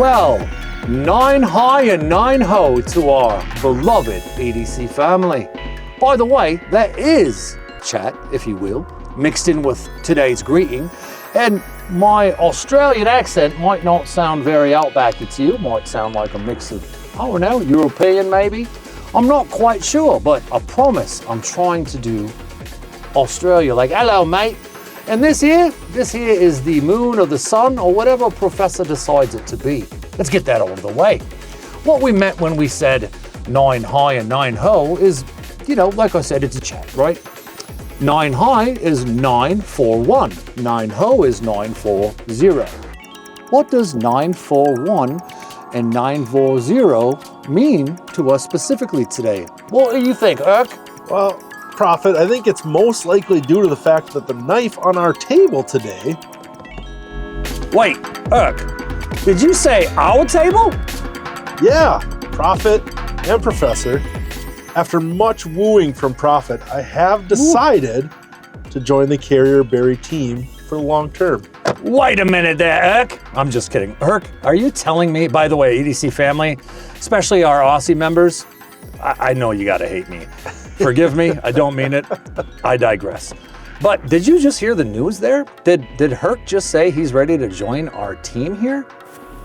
Well, 9 high and 9 ho to our beloved EDC family. By the way, that is chat, if you will, mixed in with today's greeting. And my Australian accent might not sound very outbacky to you. Might sound like a mix of, I don't know, European maybe. I'm not quite sure, but I promise I'm trying to do Australia, like, hello, mate. And this here is the moon or the sun or whatever professor decides it to be. Let's get that out of the way. What we meant when we said 9 high and 9 ho is, you know, like I said, it's a chat, right? 9 high is 941. 9 ho is 940. What does 941 and 940 mean to us specifically today? What do you think, Herc? Well, Prophet, I think it's most likely due to the fact that the knife on our table today... Wait, Herc, did you say our table? Yeah, Prophet and Professor. After much wooing from Prophet, I have decided to join the Carrier Bury team for the long term. Wait a minute there, Herc. I'm just kidding. Herc, are you telling me, by the way, EDC family, especially our Aussie members, I know you gotta hate me. Forgive me, I don't mean it. I digress. But did you just hear the news there? Did Herc just say he's ready to join our team here?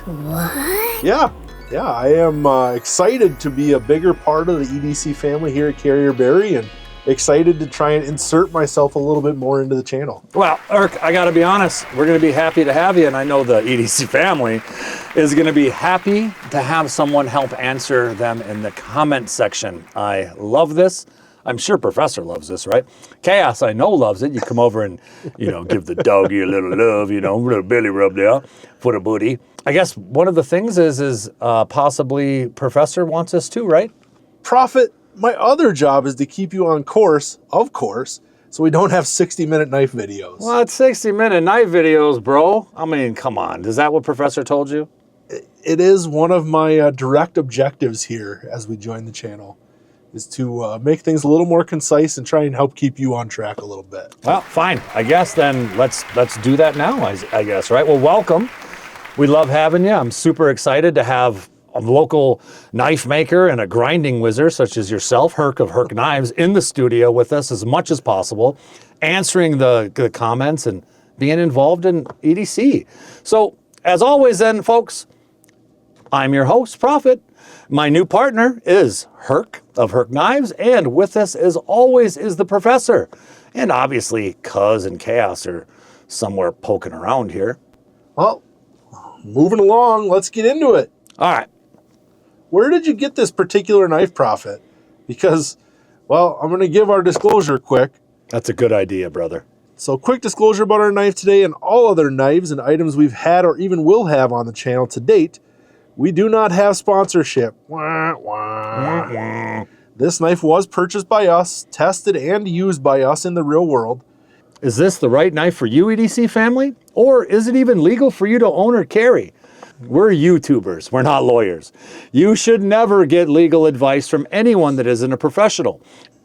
What? Yeah, I am excited to be a bigger part of the EDC family here at Carrier Bury and excited to try and insert myself a little bit more into the channel. Well, Herc, I gotta be honest, we're gonna be happy to have you, and I know the EDC family is gonna be happy to have someone help answer them in the comment section. I love this. I'm sure Professor loves this, right? Chaos, I know, loves it. You come over and, you know, give the doggy a little love, you know, a little belly rub there for the booty. I guess one of the things is possibly Professor wants us to, right? Prophet, my other job is to keep you on course, of course, so we don't have 60-minute knife videos. What 60-minute knife videos, bro? I mean, come on. Is that what Professor told you? It is one of my direct objectives here as we join the channel, is to make things a little more concise and try and help keep you on track a little bit. Well, fine. I guess then let's do that now, I guess, right? Well, welcome. We love having you. I'm super excited to have a local knife maker and a grinding wizard such as yourself, Herc of Herc Knives, in the studio with us as much as possible, answering the comments and being involved in EDC. So, as always then, folks, I'm your host, Prophet. My new partner is Herc of Herc Knives, and with us, as always, is the Professor. And obviously, Cuz and Chaos are somewhere poking around here. Well, moving along, let's get into it. All right. Where did you get this particular knife, Prophet? Because, well, I'm going to give our disclosure quick. That's a good idea, brother. So, quick disclosure about our knife today and all other knives and items we've had or even will have on the channel to date. We do not have sponsorship. Wah, wah. Wah. This knife was purchased by us, tested and used by us in the real world. Is this the right knife for you, EDC family? Or is it even legal for you to own or carry? We're YouTubers, we're not lawyers. You should never get legal advice from anyone that isn't a professional.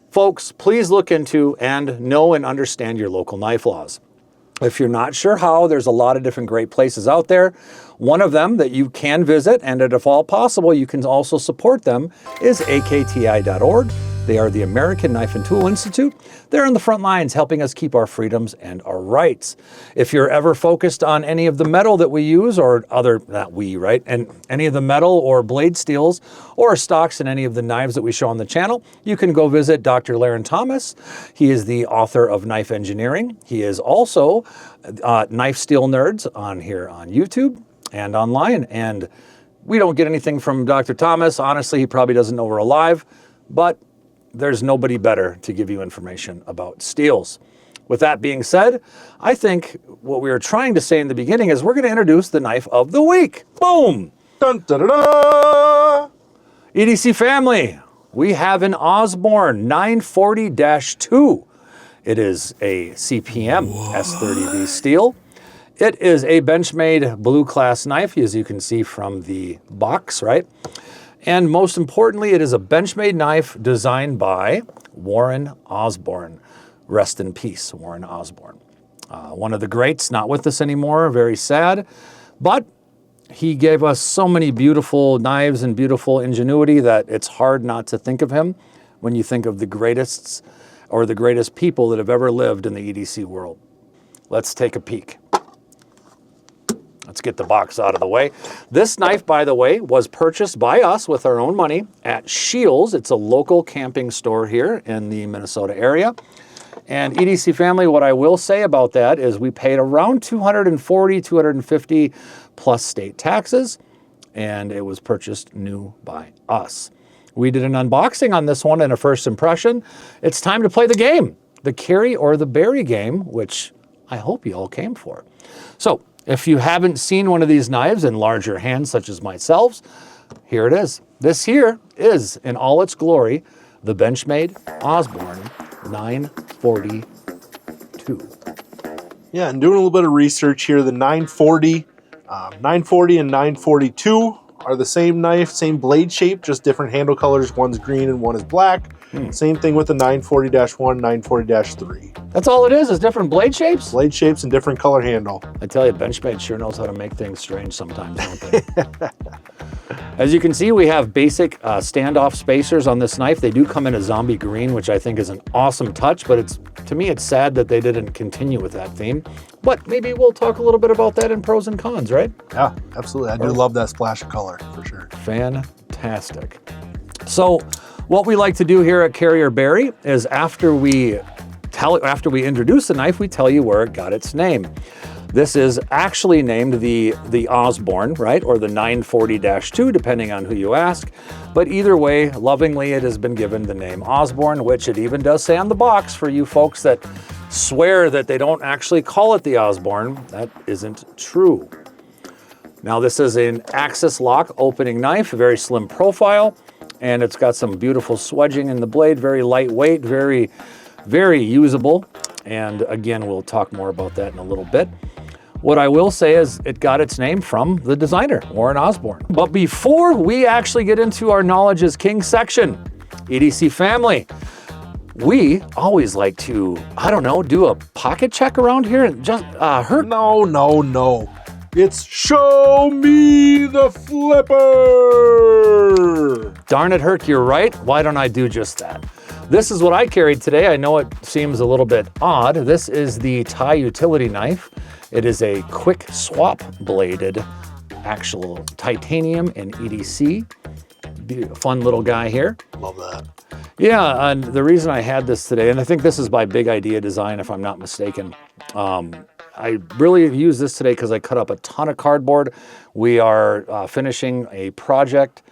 Folks, please look into and know and understand your local knife laws. If you're not sure how, there's a lot of different great places out there. One of them that you can visit, and if all possible, you can also support them, is akti.org. They are the American Knife and Tool Institute. They're on the front lines helping us keep our freedoms and our rights. If you're ever focused on any of the metal that we use, or and any of the metal or blade steels or stocks in any of the knives that we show on the channel, you can go visit Dr. Laren Thomas. He is the author of Knife Engineering. He is also Knife Steel Nerds on here on YouTube and online. And we don't get anything from Dr. Thomas. Honestly, he probably doesn't know we're alive, but there's nobody better to give you information about steels. With that being said, I think what we were trying to say in the beginning is we're going to introduce the knife of the week. Boom! Dun, dun, dun, dun. EDC family, we have an Osborne 940-2. It is a CPM S30V steel. It is a Benchmade blue class knife, as you can see from the box, right? And most importantly, it is a Benchmade knife designed by Warren Osborne. Rest in peace, Warren Osborne. One of the greats, not with us anymore, very sad. But He gave us so many beautiful knives and beautiful ingenuity that it's hard not to think of him when you think of the greatest or the greatest people that have ever lived in the EDC world. Let's take a peek. Let's get the box out of the way. This knife, by the way, was purchased by us with our own money at Shields. It's a local camping store here in the Minnesota area. And EDC family, what I will say about that is we paid around $240, $250 plus state taxes, and it was purchased new by us. We did an unboxing on this one and a first impression. It's time to play the game, the carry or the bury game, which I hope you all came for. So if you haven't seen one of these knives in larger hands, such as myself, here it is. This here is, in all its glory, the Benchmade Osborne 942. Yeah, and doing a little bit of research here, the 940 and 942 are the same knife, same blade shape, just different handle colors. One's green and one is black. Same thing with the 940-1, 940-3. That's all it is different blade shapes? Blade shapes and different color handle. I tell you, Benchmade sure knows how to make things strange sometimes, don't they? As you can see, we have basic standoff spacers on this knife. They do come in a zombie green, which I think is an awesome touch, but to me, it's sad that they didn't continue with that theme. But maybe we'll talk a little bit about that in pros and cons, right? Yeah, absolutely. I do love that splash of color, for sure. Fantastic. So what we like to do here at Carry or Bury is after we introduce the knife, we tell you where it got its name. This is actually named the Osborne, right? Or the 940-2, depending on who you ask. But either way, lovingly, it has been given the name Osborne, which it even does say on the box for you folks that swear that they don't actually call it the Osborne. That isn't true. Now, this is an axis lock opening knife, a very slim profile, and it's got some beautiful swedging in the blade, very lightweight, very, very usable. And again, we'll talk more about that in a little bit. What I will say is it got its name from the designer, Warren Osborne. But before we actually get into our Knowledge is King section, EDC family, we always like to, I don't know, do a pocket check around here and just, Herc. No. It's show me the flipper. Darn it, Herc, you're right. Why don't I do just that? This is what I carried today. I know it seems a little bit odd. This is the Thai utility knife. It is a quick swap bladed actual titanium and EDC. Fun little guy here. Love that. Yeah, and the reason I had this today, and I think this is by Big Idea Design, if I'm not mistaken. I really use this today because I cut up a ton of cardboard. We are finishing a project,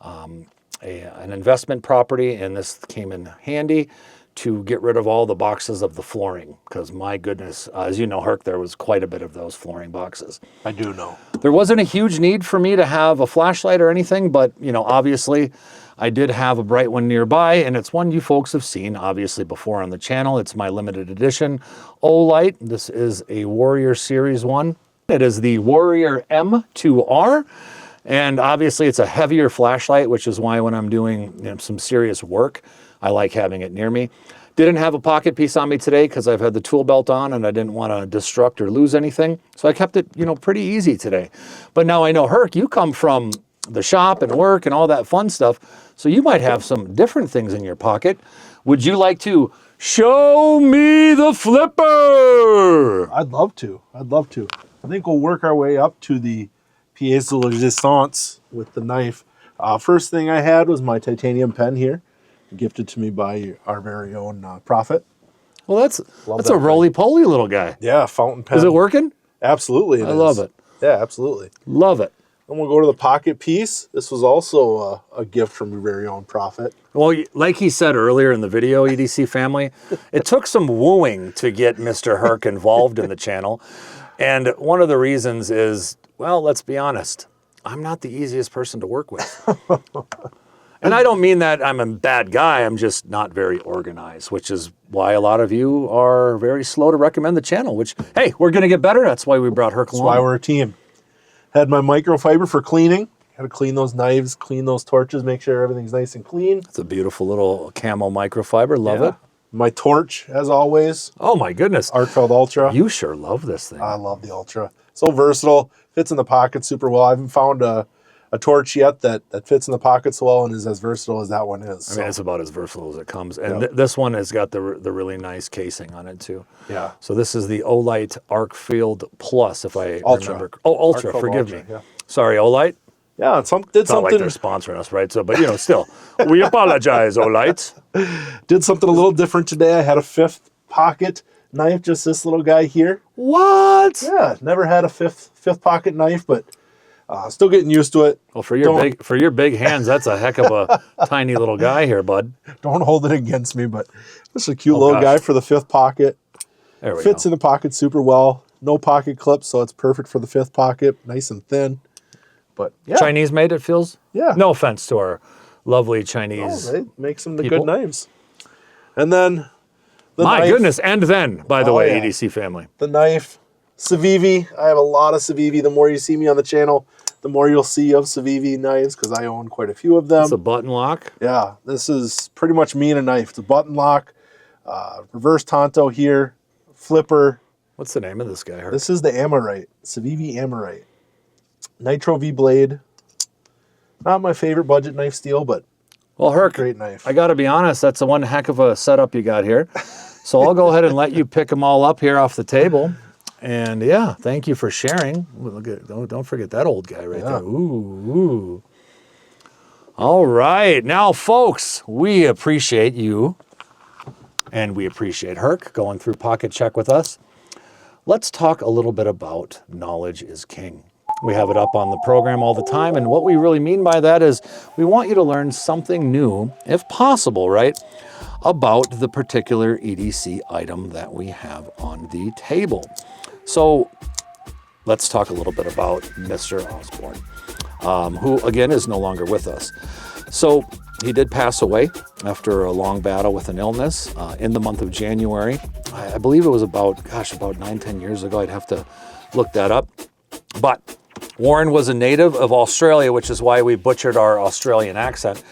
an investment property, and this came in handy to get rid of all the boxes of the flooring because my goodness, as you know, Herc, there was quite a bit of those flooring boxes. I do know. There wasn't a huge need for me to have a flashlight or anything, but you know, obviously I did have a bright one nearby, and it's one you folks have seen obviously before on the channel. It's my limited edition Olight. This is a Warrior Series one. It is the Warrior M2R. And obviously it's a heavier flashlight, which is why when I'm doing some serious work, I like having it near me. Didn't have a pocket piece on me today because I've had the tool belt on and I didn't want to destruct or lose anything. So I kept it, pretty easy today. But now I know, Herc, you come from the shop and work and all that fun stuff. So you might have some different things in your pocket. Would you like to show me the flipper? I'd love to. I think we'll work our way up to the pièce de résistance with the knife. First thing I had was my titanium pen here, gifted to me by our very own Prophet. Well, that's a roly-poly little guy. Yeah, fountain pen. Is it working? Absolutely. I love it. Yeah, absolutely. Love it. And we'll go to the pocket piece. This was also a gift from your very own Prophet. Well, like he said earlier in the video, EDC family, it took some wooing to get Mr. Herc involved in the channel. And one of the reasons is, well, let's be honest, I'm not the easiest person to work with. And I don't mean that I'm a bad guy, I'm just not very organized, which is why a lot of you are very slow to recommend the channel, which, hey, we're going to get better. That's why we brought Herc along. That's why we're a team. Had my microfiber for cleaning. Got to clean those knives, clean those torches, make sure everything's nice and clean. It's a beautiful little camo microfiber. Love it. My torch, as always, Oh my goodness. Arcfeld Ultra. You sure love this thing. I love the Ultra. So versatile, fits in the pocket super well. I haven't found a torch yet that fits in the pocket so well and is as versatile as that one is. I mean, it's about as versatile as it comes. And this one has got the really nice casing on it too. Yeah. So this is the Olight Arcfield Plus, if I Ultra. remember. Oh, Ultra, Arcfield forgive Ultra, me. yeah. Sorry, Olight. Yeah, did It's not something. like they're sponsoring us, right? So, but you know, still, we apologize, Olight. Did something a little different today. I had a 5th pocket knife, just this little guy here. What? Yeah, never had a fifth pocket knife, but still getting used to it. Well, for your big hands, that's a heck of a tiny little guy here, bud. Don't hold it against me, but it's a cute little gosh. guy for the 5th pocket. There we Fits go. in the pocket super well. No pocket clips, so it's perfect for the 5th pocket. Nice and thin. But yeah, Chinese made, it feels? Yeah. No offense to our lovely Chinese. they make some the people. good knives. And then the My knife, goodness. And then, by the Oh, way, yeah. EDC family. the knife, Civivi. I have a lot of Civivi. The more you see me on the channel, the more you'll see of Civivi knives because I own quite a few of them. It's a button lock. Yeah, this is pretty much me and a knife. It's a button lock, reverse Tonto here, flipper. What's the name of this guy? Herc? This is the Amorite, Civivi Amorite. Nitro V blade. Not my favorite budget knife steel, but Well, Herc, great knife. I got to be honest, that's a one heck of a setup you got here. So I'll go ahead and let you pick them all up here off the table. And yeah, thank you for sharing. Ooh, look at, don't forget that old guy right there. Ooh. All right. Now, folks, we appreciate you and we appreciate Herc going through Pocket Check with us. Let's talk a little bit about knowledge is king. We have it up on the program all the time, and what we really mean by that is we want you to learn something new, if possible, right, about the particular EDC item that we have on the table. So let's talk a little bit about Mr. Osborne, who, again, is no longer with us. So he did pass away after a long battle with an illness in the month of January. I believe it was about 9-10 years ago. I'd have to look that up. But Warren was a native of Australia, which is why we butchered our Australian accent.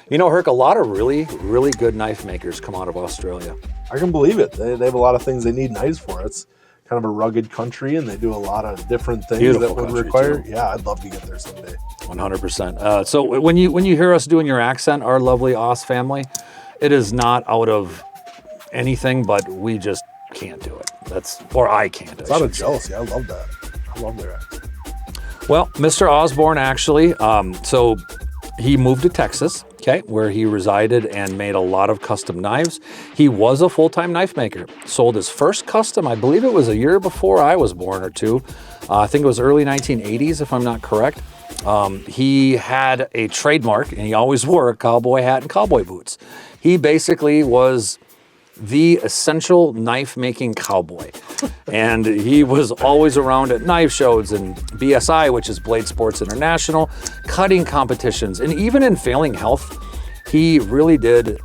You know, Herc, a lot of really, really good knife makers come out of Australia. I can believe it. They have a lot of things they need knives for. It's kind of a rugged country, and they do a lot of different things Beautiful that would country, require. too. Yeah, I'd love to get there someday. 100%. So when you hear us doing your accent, our lovely Oz family, it is not out of anything, but we just can't do it. I can't. It's out of jealousy. I love that. I love their accent. Well, Mr. Osborne actually, so he moved to Texas, okay, where he resided and made a lot of custom knives. He was a full-time knife maker. Sold his first custom, I believe it was a year before I was born or two. I think it was early 1980s, if I'm not correct. He had a trademark, and he always wore a cowboy hat and cowboy boots. He basically was the essential knife-making cowboy. And he was always around at knife shows and BSI, which is Blade Sports International, cutting competitions, and even in failing health, he really did,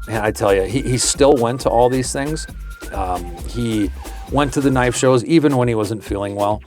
man, I tell you, he still went to all these things. He went to the knife shows even when he wasn't feeling well.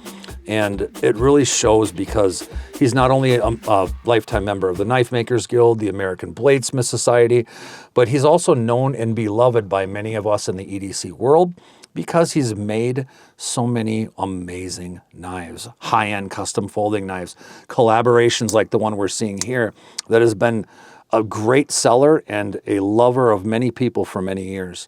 And it really shows because he's not only a lifetime member of the Knife Makers Guild, the American Bladesmith Society, but he's also known and beloved by many of us in the EDC world because he's made so many amazing knives, high-end custom folding knives, collaborations like the one we're seeing here that has been a great seller and a lover of many people for many years.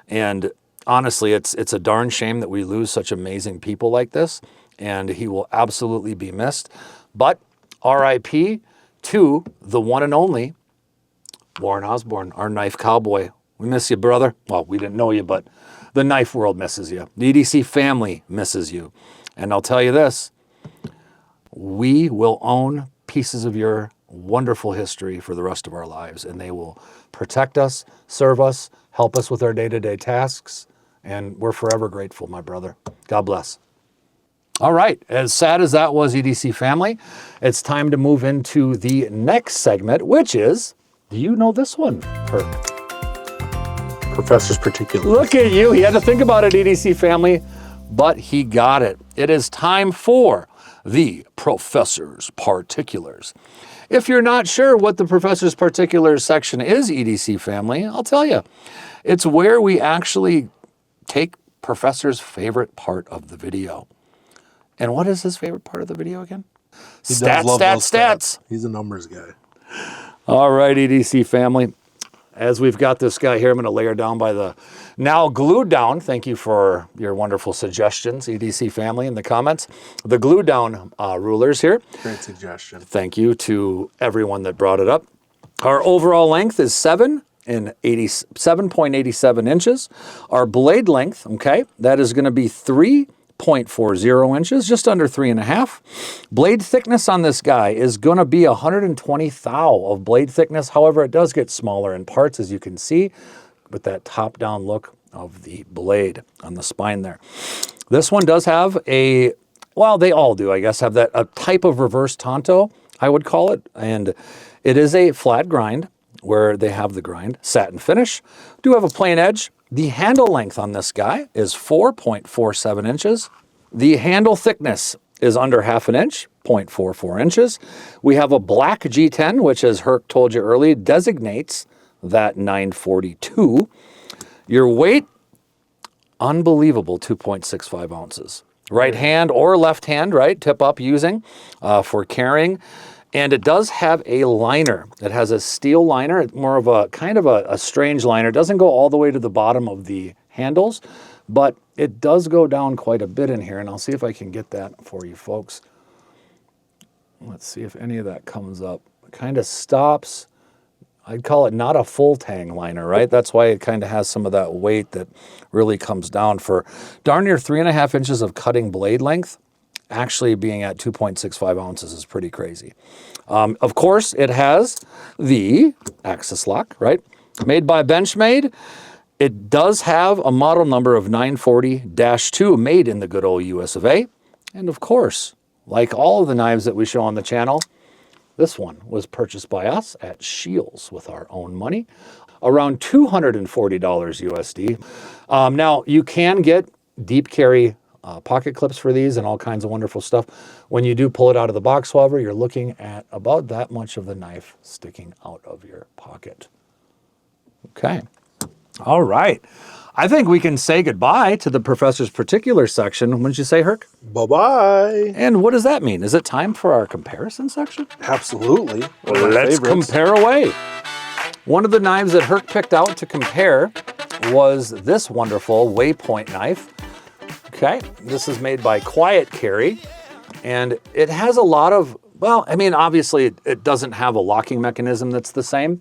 And honestly, it's a darn shame that we lose such amazing people like this. And he will absolutely be missed. But RIP to the one and only Warren Osborne, our knife cowboy. We miss you, brother. Well, we didn't know you, but the knife world misses you. The EDC family misses you. And I'll tell you this, we will own pieces of your wonderful history for the rest of our lives, and they will protect us, serve us, help us with our day-to-day tasks, and we're forever grateful, my brother. God bless. All right, as sad as that was, EDC family, it's time to move into the next segment, which is, do you know this one, Herc? Professor's particular. Look at you. He had to think about it, EDC family, but he got it. It is time for the Professor's Particulars. If you're not sure what the Professor's Particulars section is, EDC family, I'll tell you. It's where we actually take Professor's favorite part of the video. And what is his favorite part of the video again? Stats. He's a numbers guy. All right, EDC family. As we've got this guy here, I'm going to lay her down by the now glued down. Thank you for your wonderful suggestions, EDC family, in the comments. The glued down rulers here. Great suggestion. Thank you to everyone that brought it up. Our overall length is 7.87 inches. Our blade length, okay, that is going to be 3.40 inches, just under 3.5. Blade thickness on this guy is going to be 120 thou of blade thickness. However, it does get smaller in parts, as you can see, with that top-down look of the blade on the spine there. This one does have a, well, they all do, I guess, have that a type of reverse tanto, I would call it, and it is a flat grind where they have the grind, satin finish. Do have a plain edge. The handle length on this guy is 4.47 inches. The handle thickness is under half an inch, 0.44 inches. We have a black G10, which, as Herc told you earlier, designates that 942. Your weight, unbelievable, 2.65 ounces. Right hand or left hand, right, tip up using for carrying. And it does have a liner. It has a steel liner. It's more of a kind of a strange liner. It doesn't go all the way to the bottom of the handles, but it does go down quite a bit in here. And I'll see if I can get that for you folks. Let's see if any of that comes up. It kind of stops. I'd call it not a full tang liner, right? That's why it kind of has some of that weight that really comes down for darn near 3.5 inches of cutting blade length. Actually being at 2.65 ounces is pretty crazy. Of course, it has the axis lock, right? Made by Benchmade. It does have a model number of 940-2 made in the good old US of A. And of course, like all of the knives that we show on the channel, this one was purchased by us at Scheels with our own money, around $240 USD. Now, you can get deep carry pocket clips for these and all kinds of wonderful stuff. When you do pull it out of the box, however, you're looking at about that much of the knife sticking out of your pocket. Okay. All right. I think we can say goodbye to the Professor's Particular section. What did you say, Herc? Bye-bye. And what does that mean? Is it time for our comparison section? Absolutely. One of my Let's favorites. compare away. One of the knives that Herc picked out to compare was this wonderful Waypoint knife. Okay, this is made by Quiet Carry, and it has a lot of, well, I mean, obviously it doesn't have a locking mechanism that's the same,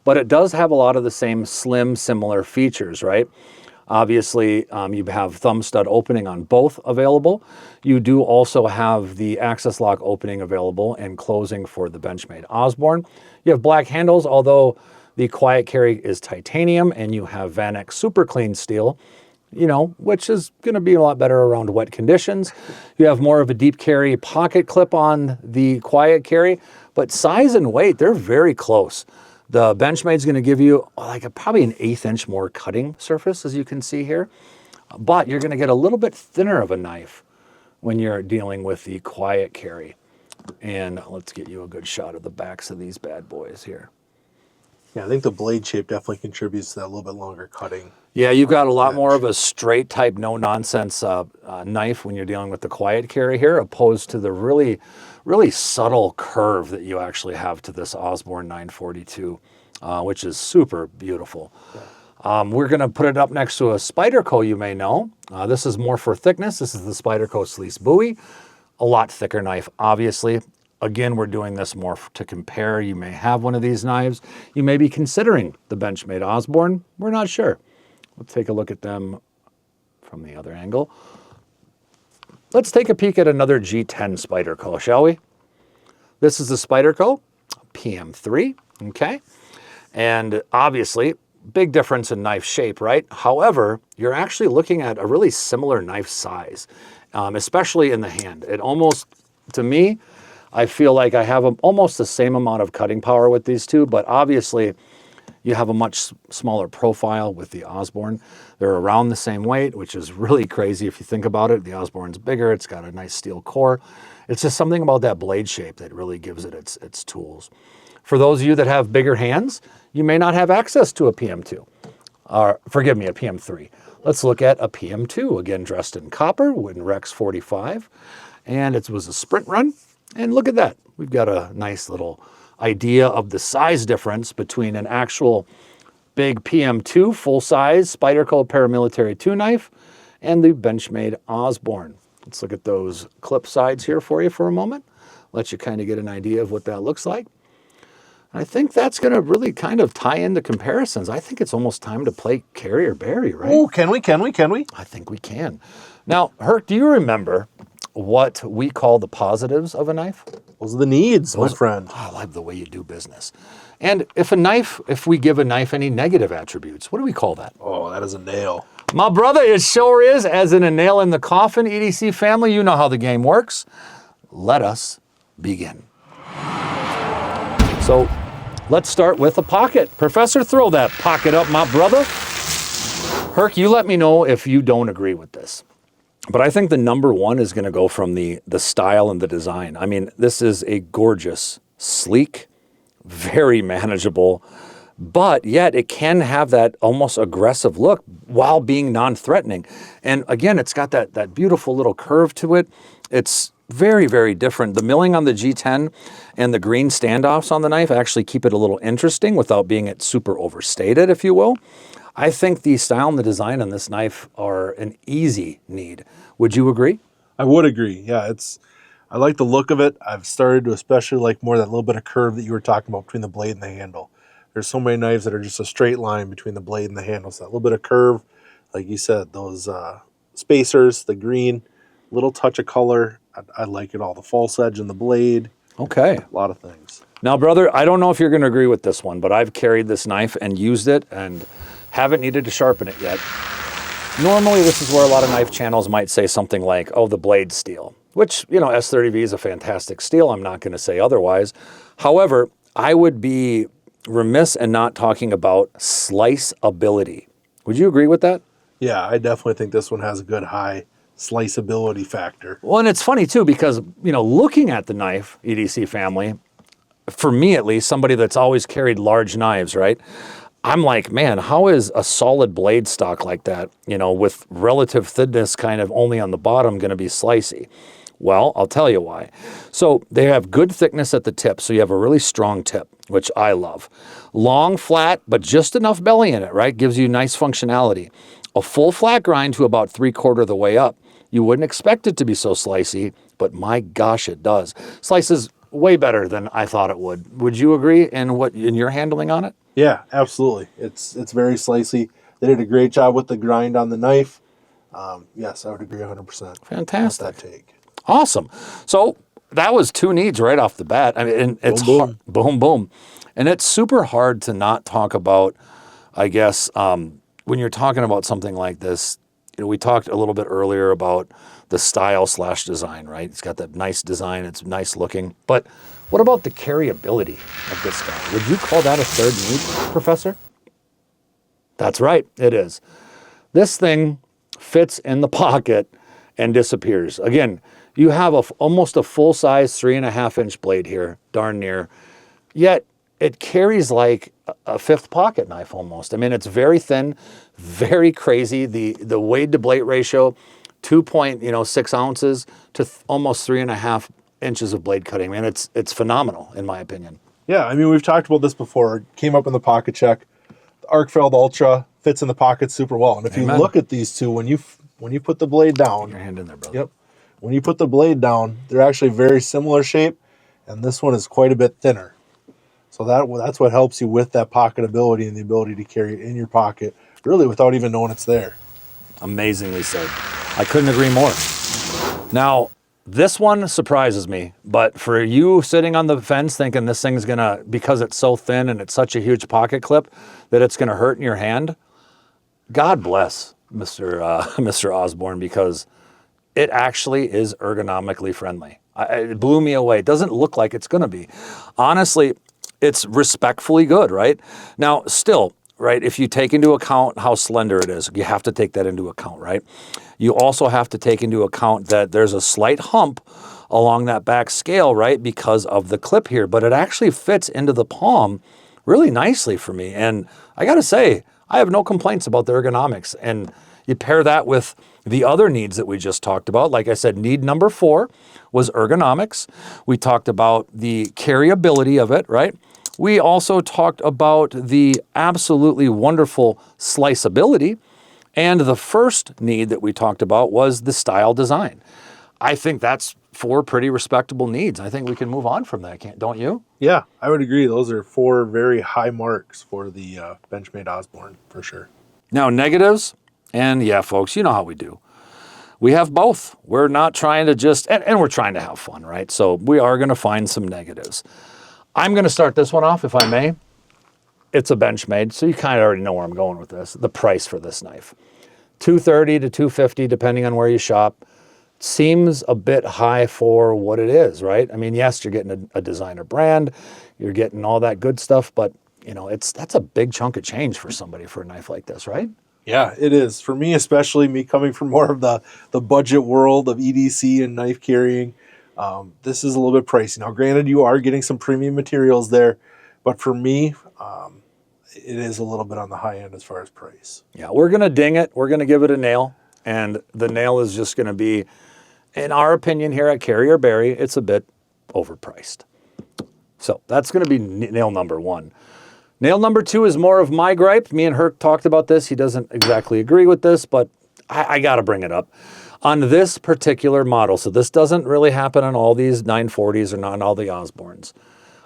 but it does have a lot of the same slim, similar features, right? Obviously, you have thumb stud opening on both available. You do also have the access lock opening available and closing for the Benchmade Osborne. You have black handles, although the Quiet Carry is titanium, and you have Vanex Super Clean steel, you know, which is going to be a lot better around wet conditions. You have more of a deep carry pocket clip on the Quiet Carry, but size and weight, they're very close. The Benchmade's going to give you like probably an 1/8 inch more cutting surface, as you can see here, but you're going to get a little bit thinner of a knife when you're dealing with the Quiet Carry. And let's get you a good shot of the backs of these bad boys here. Yeah, I think the blade shape definitely contributes to that little bit longer cutting. Yeah, you've got a lot more of a straight type, no nonsense knife when you're dealing with the Quiet Carry here, opposed to the really, really subtle curve that you actually have to this Osborne 942, which is super beautiful. Yeah. We're going to put it up next to a Spyderco you may know. This is more for thickness. This is the Spyderco Sleece Bowie. A lot thicker knife, obviously. Again, we're doing this more to compare. You may have one of these knives. You may be considering the Benchmade Osborne. We're not sure. Let's take a look at them from the other angle. Let's take a peek at another G10 Spyderco, shall we? This is the Spyderco PM3, okay? And obviously, big difference in knife shape, right? However, you're actually looking at a really similar knife size, especially in the hand. It almost, to me, I feel like I have almost the same amount of cutting power with these two, but obviously You have a much smaller profile with the Osborne. They're around the same weight, which is really crazy if you think about it. The Osborne's bigger. It's got a nice steel core. It's just something about that blade shape that really gives it its tools. For those of you that have bigger hands, you may not have access to a PM2. Or, forgive me, a PM3. Let's look at a PM2, again dressed in copper, in Rex 45. And it was a sprint run. And look at that. We've got a nice little idea of the size difference between an actual big PM2 full-size Spyderco paramilitary 2 knife and the Benchmade Osborne. Let's look at those clip sides here for you for a moment. Let you kind of get an idea of what that looks like. I think that's going to really kind of tie into comparisons. I think it's almost time to play carry or bury, right? Oh, can we? I think we can. Now, Herc, do you remember what we call the positives of a knife? Those are the needs, my friend. Oh, I love the way you do business. And if we give a knife any negative attributes, what do we call that? Oh, that is a nail. My brother, it sure is. As in a nail in the coffin, EDC family, you know how the game works. Let us begin. So let's start with a pocket. Professor, throw that pocket up, my brother. Herc, you let me know if you don't agree with this. But I think the number one is going to go from the style and the design. I mean, this is a gorgeous, sleek, very manageable, but yet it can have that almost aggressive look while being non-threatening. And again, it's got that beautiful little curve to it. It's very, very different. The milling on the G10 and the green standoffs on the knife actually keep it a little interesting without being it super overstated, if you will. I think the style and the design on this knife are an easy need. Would you agree? I would agree. Yeah, I like the look of it. I've started to especially like more that little bit of curve that you were talking about between the blade and the handle. There's so many knives that are just a straight line between the blade and the handle. So that little bit of curve, like you said, those spacers, the green, little touch of color. I like it all. The false edge in the blade. Okay. A lot of things. Now, brother, I don't know if you're going to agree with this one, but I've carried this knife and used it and haven't needed to sharpen it yet. Normally, this is where a lot of knife channels might say something like, oh, the blade's steel, which, you know, S30V is a fantastic steel. I'm not going to say otherwise. However, I would be remiss in not talking about slice ability. Would you agree with that? Yeah, I definitely think this one has a good high sliceability factor. Well, and it's funny too, because, you know, looking at the knife, EDC family, for me at least, somebody that's always carried large knives, right? I'm like, man, how is a solid blade stock like that, you know, with relative thinness kind of only on the bottom going to be slicey? Well, I'll tell you why. So they have good thickness at the tip, so you have a really strong tip, which I love. Long, flat, but just enough belly in it, right? Gives you nice functionality. A full flat grind to about 3/4 of the way up. You wouldn't expect it to be so slicey, but my gosh, it does. Slices way better than I thought it would. Would you agree in your handling on it? Yeah, absolutely. It's very slicey. They did a great job with the grind on the knife. Yes, I would agree 100%. Fantastic. With that take. Awesome. So that was two needs right off the bat. I mean, and it's Boom, boom. hard, boom, boom. And it's super hard to not talk about, I guess, when you're talking about something like this. You know, we talked a little bit earlier about the style/design, right? It's got that nice design. It's nice looking. But what about the carryability of this guy? Would you call that a third need, Professor? That's right, it is. This thing fits in the pocket and disappears. Again, you have almost a full-size 3.5-inch blade here, darn near. Yet it carries like a fifth pocket knife almost. I mean, it's very thin, very crazy. The weight to blade ratio, 2.6 ounces to almost 3.5 inches of blade cutting. Man, it's phenomenal in my opinion. Yeah, I mean, we've talked about this before. It came up in the pocket check. The Arcfeld Ultra fits in the pocket super well. And if Amen. you look at these two, when you put the blade down, Your hand in there, brother. yep. When you put the blade down, they're actually very similar shape, and this one is quite a bit thinner. So that's what helps you with that pocket ability and the ability to carry it in your pocket, really without even knowing it's there. Amazingly said. I couldn't agree more. Now, this one surprises me, but for you sitting on the fence thinking this thing's gonna, because it's so thin and it's such a huge pocket clip, that it's gonna hurt in your hand, God bless Mr. Osborne, because it actually is ergonomically friendly. It blew me away. It doesn't look like it's gonna be. Honestly, it's respectfully good, right? Now, still, right, if you take into account how slender it is, you have to take that into account, right? You also have to take into account that there's a slight hump along that back scale, right, because of the clip here, but it actually fits into the palm really nicely for me. And I gotta say, I have no complaints about the ergonomics. And you pair that with the other needs that we just talked about. Like I said, need number 4 was ergonomics. We talked about the carryability of it, right? We also talked about the absolutely wonderful sliceability. And the first need that we talked about was the style design. I think that's 4 pretty respectable needs. I think we can move on from that, don't you? Yeah, I would agree. Those are 4 very high marks for the Benchmade Osborne, for sure. Now, negatives, and yeah, folks, you know how we do. We have both. We're not trying to just, and we're trying to have fun, right? So we are going to find some negatives. I'm going to start this one off, if I may. It's a Benchmade, so you kind of already know where I'm going with this. The price for this knife, $230 to $250, depending on where you shop. Seems a bit high for what it is, right? I mean, yes, you're getting a designer brand, you're getting all that good stuff, but you know, that's a big chunk of change for somebody for a knife like this, right? Yeah, it is. For me, especially me coming from more of the budget world of EDC and knife carrying, this is a little bit pricey. Now, granted, you are getting some premium materials there, but for me, it is a little bit on the high end as far as price. Yeah, we're going to ding it. We're going to give it a nail, and the nail is just going to be, in our opinion here at Carrier Bury, it's a bit overpriced. So that's going to be nail number 1. Nail number 2 is more of my gripe. Me and Herc talked about this. He doesn't exactly agree with this, but I got to bring it up. On this particular model, so this doesn't really happen on all these 940s or not on all the Osbornes.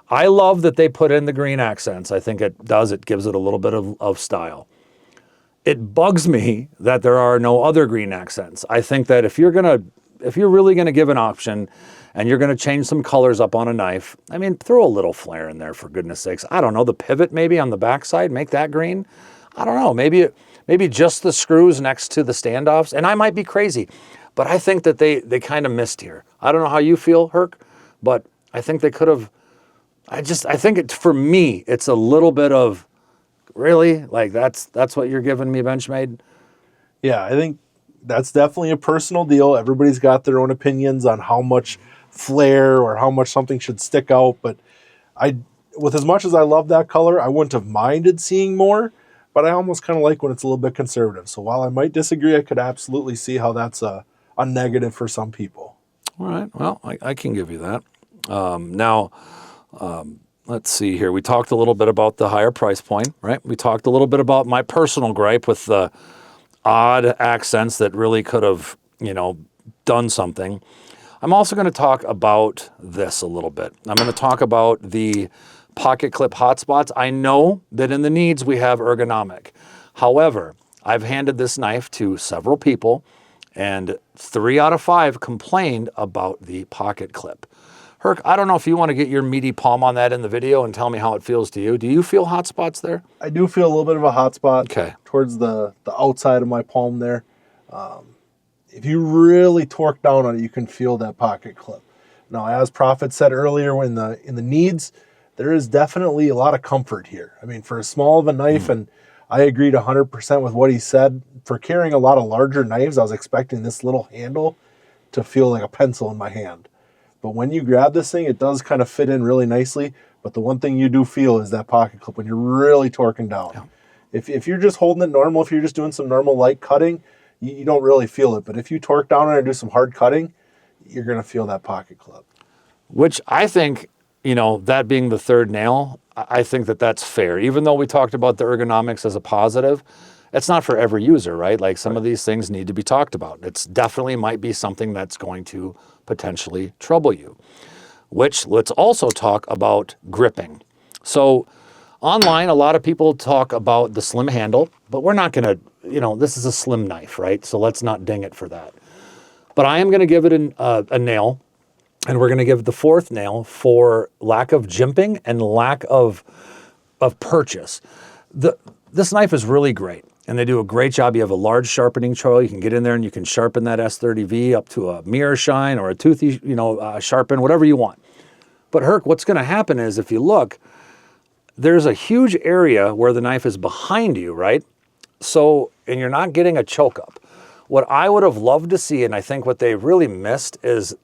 I love that they put in the green accents. I think it does. It gives it a little bit of style. It bugs me that there are no other green accents. I think that if you're really going to give an option and you're going to change some colors up on a knife, I mean, throw a little flair in there for goodness sakes. I don't know, the pivot maybe on the backside, make that green. I don't know, maybe just the screws next to the standoffs. And I might be crazy, but I think that they kind of missed here. I don't know how you feel, Herc, but I think they could have, for me, it's a little bit of, really? Like that's what you're giving me, Benchmade? Yeah, I think that's definitely a personal deal. Everybody's got their own opinions on how much flair or how much something should stick out. But with as much as I love that color, I wouldn't have minded seeing more, but I almost kind of like when it's a little bit conservative. So while I might disagree, I could absolutely see how that's a negative for some people. All right, well, I can give you that. Now, let's see here. We talked a little bit about the higher price point, right? We talked a little bit about my personal gripe with the odd accents that really could have, done something. I'm also going to talk about this a little bit. I'm going to talk about the pocket clip hotspots. I know that in the needs we have ergonomic. However, I've handed this knife to several people, and 3 out of 5 complained about the pocket clip. Herc, I don't know if you want to get your meaty palm on that in the video and tell me how it feels to you. Do you feel hot spots there? I do feel a little bit of a hot spot towards the outside of my palm there. If you really torque down on it, you can feel that pocket clip. Now, as Prophet said earlier in the needs, there is definitely a lot of comfort here. I mean, for as small of a knife, and I agreed 100% with what he said, for carrying a lot of larger knives, I was expecting this little handle to feel like a pencil in my hand. But when you grab this thing, it does kind of fit in really nicely. But the one thing you do feel is that pocket clip when you're really torquing down. Yeah. If you're just holding it normal, if you're just doing some normal light cutting, you don't really feel it. But if you torque down and do some hard cutting, you're going to feel that pocket clip. Which I think, that being the third nail, I think that that's fair. Even though we talked about the ergonomics as a positive, it's not for every user, right? Like some of these things need to be talked about. It's definitely might be something that's going to potentially trouble you. Which, let's also talk about gripping. So online, a lot of people talk about the slim handle, but we're not going to, this is a slim knife, right? So let's not ding it for that. But I am going to give it a nail, and we're going to give the 4th nail for lack of jimping and lack of purchase. This knife is really great, and they do a great job. You have a large sharpening choil. You can get in there and you can sharpen that S30V up to a mirror shine or a toothy, sharpen, whatever you want. But Herc, what's going to happen is if you look, there's a huge area where the knife is behind you, right? So, and you're not getting a choke up. What I would have loved to see, and I think what they really missed, is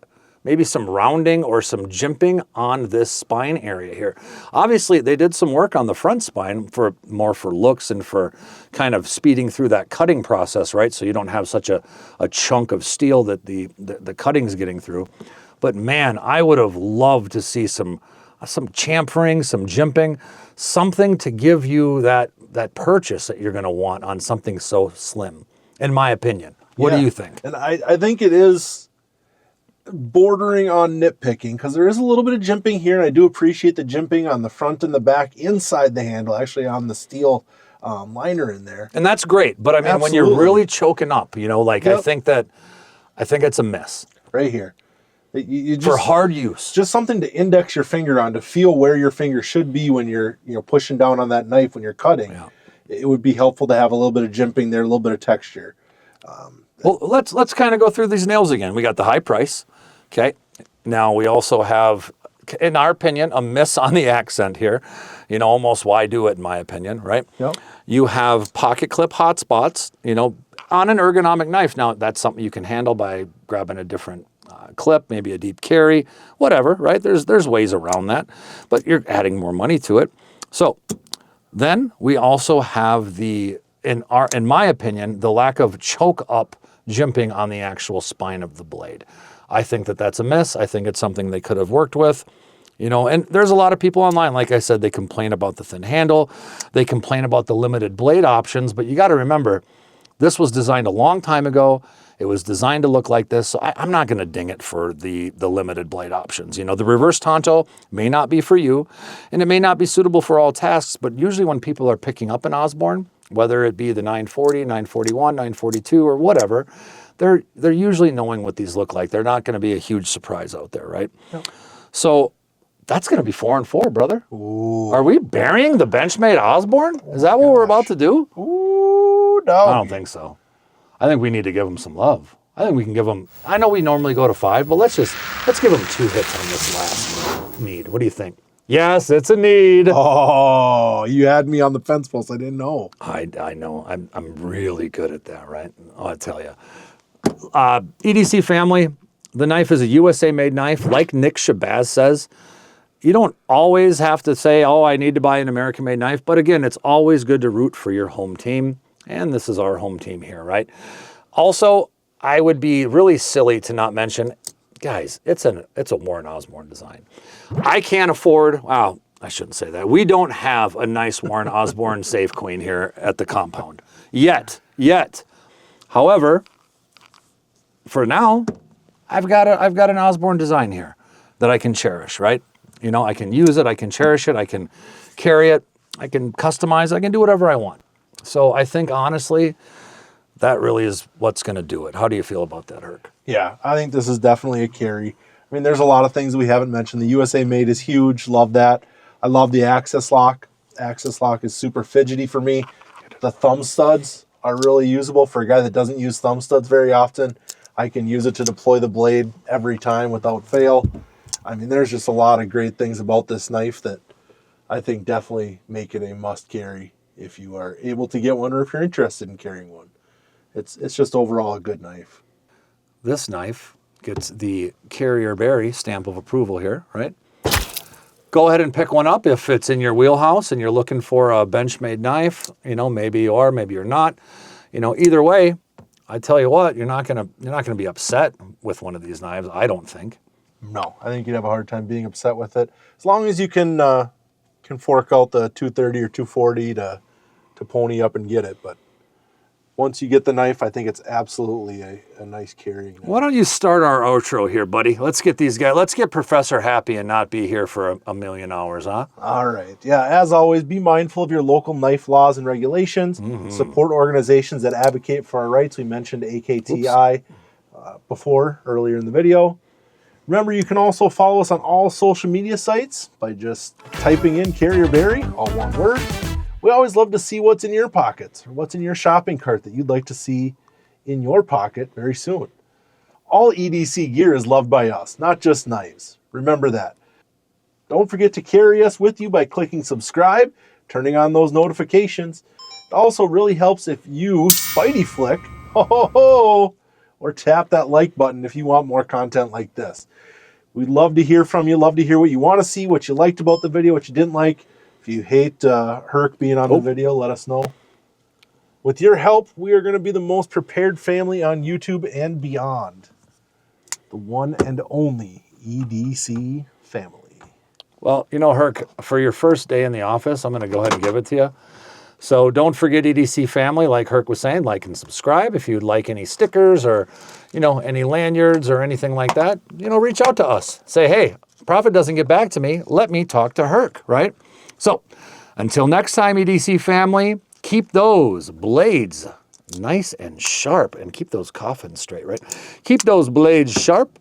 maybe some rounding or some jimping on this spine area here. Obviously, they did some work on the front spine for more for looks and for kind of speeding through that cutting process, right? So you don't have such a chunk of steel that the cutting's getting through. But man, I would have loved to see some chamfering, some jimping, something to give you that purchase that you're going to want on something so slim, in my opinion. What do you think? And I think it is bordering on nitpicking, because there is a little bit of jimping here, and I do appreciate the jimping on the front and the back inside the handle, actually on the steel liner in there. And that's great, but I mean, when you're really choking up, you know, like I think it's a miss. Right here. You just, for hard use. Just something to index your finger on, to feel where your finger should be when you're pushing down on that knife when you're cutting. Yeah. It would be helpful to have a little bit of jimping there, a little bit of texture. Well, let's kind of go through these nails again. We got the high price. Okay. Now we also have, in our opinion, a miss on the accent here. You know, almost why do it, in my opinion, right? Yep. You have pocket clip hot spots, you know, on an ergonomic knife. Now, that's something you can handle by grabbing a different clip, maybe a deep carry, whatever, right? There's ways around that, but you're adding more money to it. So then we also have in my opinion, the lack of choke up jimping on the actual spine of the blade. I think that's a miss. I think it's something they could have worked with, you know, and there's a lot of people online, like I said, they complain about the thin handle, they complain about the limited blade options, but you got to remember, this was designed a long time ago. It was designed to look like this, so I'm not going to ding it for the limited blade options. You know, the reverse Tonto may not be for you, and it may not be suitable for all tasks, but usually when people are picking up an Osborne, whether it be the 940, 941, 942, or whatever, they're usually knowing what these look like. They're not going to be a huge surprise out there, right? No. So that's going to be 4 and 4, brother. Ooh. Are we burying the Benchmade Osborne? Is that what we're about to do? Ooh, no. I don't think so. I think we need to give them some love. I think we can give them, I know we normally go to 5, but let's give them 2 hits on this last need. What do you think? Yes, it's a need. Oh, you had me on the fence post. I didn't know. I know. I'm really good at that, right? I'll tell you. EDC family, the knife is a USA-made knife. Like Nick Shabazz says, you don't always have to say, oh, I need to buy an American-made knife. But again, it's always good to root for your home team. And this is our home team here, right? Also, I would be really silly to not mention, guys, it's a Warren Osborne design. I can't afford, wow, I shouldn't say that. We don't have a nice Warren Osborne Safe Queen here at the compound. Yet. However, for now, I've got an Osborne design here that I can cherish, right? You know, I can use it, I can cherish it, I can carry it, I can customize, I can do whatever I want. So I think, honestly, that really is what's going to do it. How do you feel about that, Herc? Yeah, I think this is definitely a carry. I mean, there's a lot of things we haven't mentioned. The USA made is huge. Love that. I love the access lock. Access lock is super fidgety for me. The thumb studs are really usable for a guy that doesn't use thumb studs very often. I can use it to deploy the blade every time without fail. I mean, there's just a lot of great things about this knife that I think definitely make it a must carry if you are able to get one or if you're interested in carrying one. It's just overall a good knife. This knife gets the Carrier Bury stamp of approval here, right? Go ahead and pick one up if it's in your wheelhouse and you're looking for a Benchmade knife. You know, maybe you are, maybe you're not. You know, either way, I tell you what, you're not gonna be upset with one of these knives, I don't think. No, I think you'd have a hard time being upset with it. As long as you can fork out the 230 or 240 to pony up and get it. But once you get the knife, I think it's absolutely a nice carrying knife. Why don't you start our outro here, buddy? Let's get these guys, let's get Professor happy and not be here for a million hours, huh? All right. Yeah, as always, be mindful of your local knife laws and regulations. Mm-hmm. Support organizations that advocate for our rights. We mentioned AKTI earlier in the video. Remember, you can also follow us on all social media sites by just typing in Carrier Bury, all one word. We always love to see what's in your pockets or what's in your shopping cart that you'd like to see in your pocket very soon. All EDC gear is loved by us, not just knives. Remember that. Don't forget to carry us with you by clicking subscribe, turning on those notifications. It also really helps if you Spidey flick, or tap that like button if you want more content like this. We'd love to hear from you, love to hear what you want to see, what you liked about the video, what you didn't like. If you hate Herc being on the video, let us know. With your help, we are going to be the most prepared family on YouTube and beyond. The one and only EDC family. Well, you know, Herc, for your first day in the office, I'm going to go ahead and give it to you. So don't forget EDC family, like Herc was saying, like and subscribe. If you'd like any stickers or, you know, any lanyards or anything like that, you know, reach out to us. Say, hey, Prophet doesn't get back to me. Let me talk to Herc, right? So until next time, EDC family, keep those blades nice and sharp and keep those coffins straight, right? Keep those blades sharp.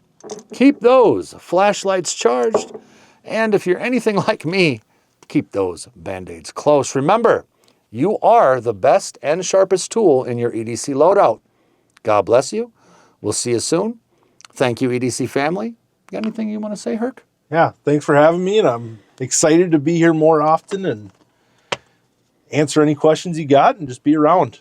Keep those flashlights charged. And if you're anything like me, keep those Band-Aids close. Remember, you are the best and sharpest tool in your EDC loadout. God bless you. We'll see you soon. Thank you, EDC family. Got anything you want to say, Herc? Yeah, thanks for having me, and I'm excited to be here more often and answer any questions you got and just be around.